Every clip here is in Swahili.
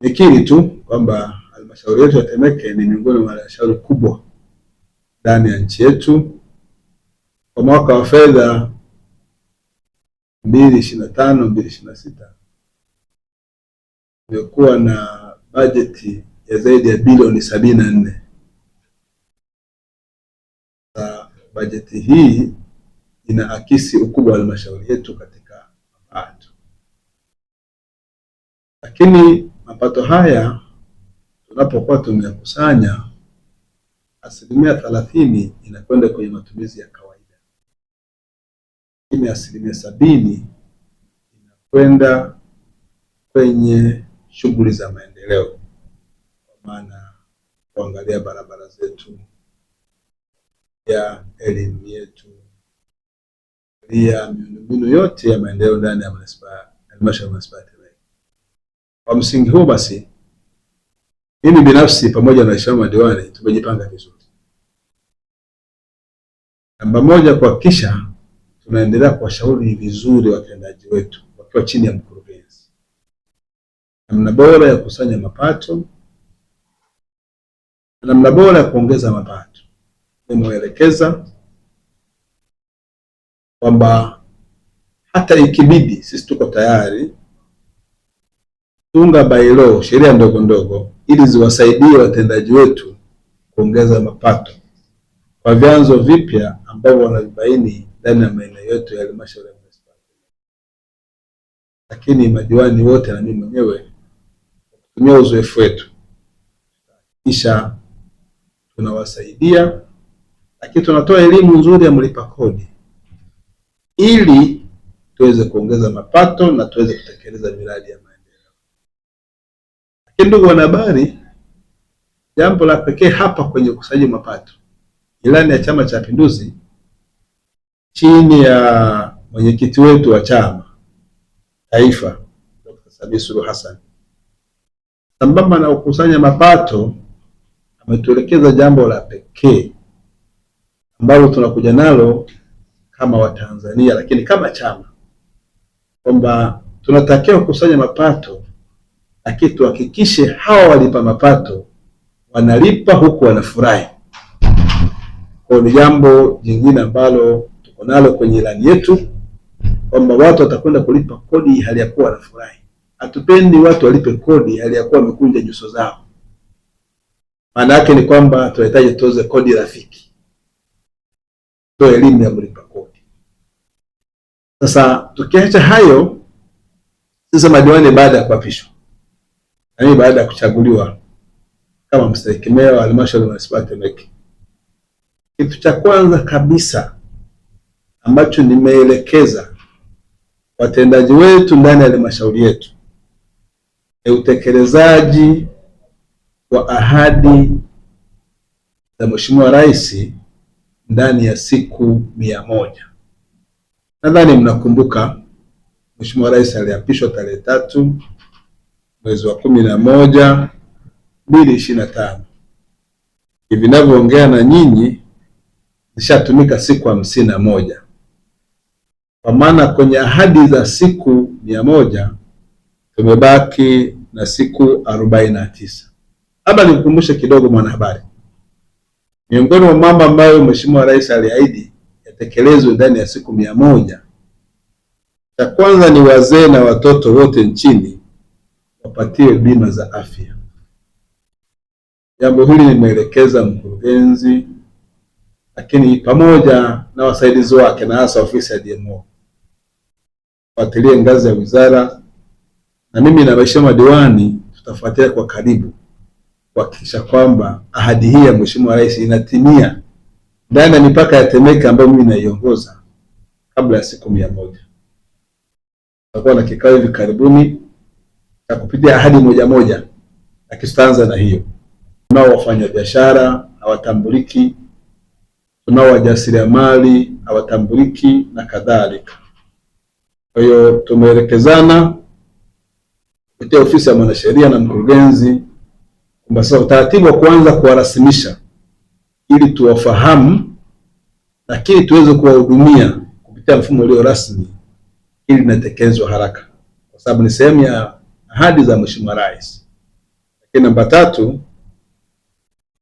Nikiri tu kwamba halmashauri yetu ya Temeke ni miongoni mwa halmashauri kubwa ndani ya nchi yetu. Kwa mwaka wa fedha 2025/2026 imekuwa na bajeti ya zaidi ya bilioni 74. Bajeti hii inaakisi ukubwa wa halmashauri yetu katika mapato, lakini mapato haya tunapokuwa tumeyakusanya, 30% inakwenda kwenye matumizi ya kawaida, lakini 70% inakwenda kwenye shughuli za maendeleo, kwa maana kuangalia barabara zetu, ya elimu yetu, ya miundombinu yote ya maendeleo ndani ya halmashauri ya manispaa ya Temeke. Kwa msingi huu basi, mimi binafsi pamoja na waheshimiwa madiwani tumejipanga vizuri. Namba moja, kuhakikisha tunaendelea kuwashauri vizuri watendaji wetu wakiwa chini ya mkurugenzi namna bora ya kukusanya mapato, namna bora ya kuongeza mapato. Nimewaelekeza kwamba hata ikibidi sisi tuko tayari tunga bylaw, sheria ndogo ndogo, ili ziwasaidie watendaji wetu kuongeza mapato kwa vyanzo vipya ambavyo wanavibaini ndani ya maeneo yetu ya halmashauri ya manispaa. Lakini madiwani wote na mimi mwenyewe kutumia uzoefu wetu kisha tunawasaidia, lakini tunatoa elimu nzuri ya mlipa kodi ili tuweze kuongeza mapato na tuweze kutekeleza miradi ya maendeleo. Lakini ndugu wanahabari, jambo la pekee hapa kwenye ukusanyaji mapato, ilani ya Chama cha Mapinduzi chini ya mwenyekiti wetu wa chama taifa Dr. Samia Suluhu Hassan, sambamba na kukusanya mapato, ametuelekeza jambo la pekee ambalo tunakuja nalo kama Watanzania, lakini kama chama, kwamba tunatakiwa kukusanya mapato, lakini tuhakikishe hawa walipa mapato wanalipa huku wanafurahi. Kwa ni jambo jingine ambalo tuko nalo kwenye ilani yetu, kwamba watu watakwenda kulipa kodi hali ya kuwa wanafurahi. Hatupendi watu walipe kodi hali ya kuwa wamekunja nyuso zao. Maana yake ni kwamba tunahitaji tutoze kodi rafiki, tutoe elimu ya mlipa kodi. Sasa tukiacha hayo, sasa madiwani baada ya kuapishwa na mimi baada ya kuchaguliwa kama mstahiki meya wa halmashauri ya manispaa ya Temeke, kitu cha kwanza kabisa ambacho nimeelekeza watendaji wetu ndani ya halmashauri yetu ni utekelezaji wa ahadi za Mheshimiwa Rais ndani ya siku 100. Nadhani mnakumbuka Mheshimiwa Rais aliapishwa tarehe 3 mwezi wa 11 2025. Hivi ninavyoongea na nyinyi zishatumika siku 51. Kwa maana kwenye ahadi za siku 100 tumebaki na siku 49. Hapa nikukumbushe kidogo mwanahabari, miongoni mwa mambo ambayo Mheshimiwa Rais aliahidi yatekelezwe ndani ya siku 100, cha kwanza ni wazee na watoto wote nchini wapatiwe bima za afya. Jambo hili nimeelekeza mkurugenzi, lakini pamoja na wasaidizi wake na hasa ofisi ya DMO fuatilie ngazi ya wizara, na mimi na waheshimiwa madiwani tutafuatilia kwa karibu kuhakikisha kwamba ahadi hii ya Mheshimiwa Rais inatimia ndani ya mipaka ya Temeke ambayo mimi naiongoza kabla ya siku 100. Tutakuwa na kikao hivi karibuni cha kupitia ahadi moja moja, lakini tutaanza na hiyo. Tunao wafanya biashara hawatambuliki, tunao wajasiriamali hawatambuliki na kadhalika. Kwa hiyo tumeelekezana kupitia ofisi ya mwanasheria na mkurugenzi kwamba sasa utaratibu wa kuanza kuwarasimisha ili tuwafahamu, lakini tuweze kuwahudumia kupitia mfumo ulio rasmi ili natekelezwe haraka, kwa sababu ni sehemu ya ahadi za Mheshimiwa Rais. Namba 3,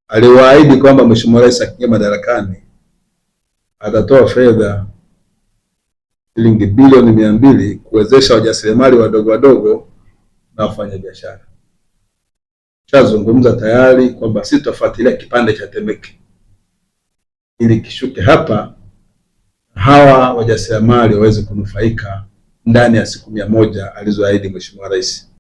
aliwaahidi kwamba Mheshimiwa Rais akiingia madarakani atatoa fedha shilingi bilioni 200 kuwezesha wajasiriamali wadogo wadogo na wafanyabiashara. Chazungumza tayari kwamba sisi tutafuatilia kipande cha Temeke ili kishuke hapa, hawa wajasiriamali waweze kunufaika ndani ya siku 100 alizoahidi Mheshimiwa Rais.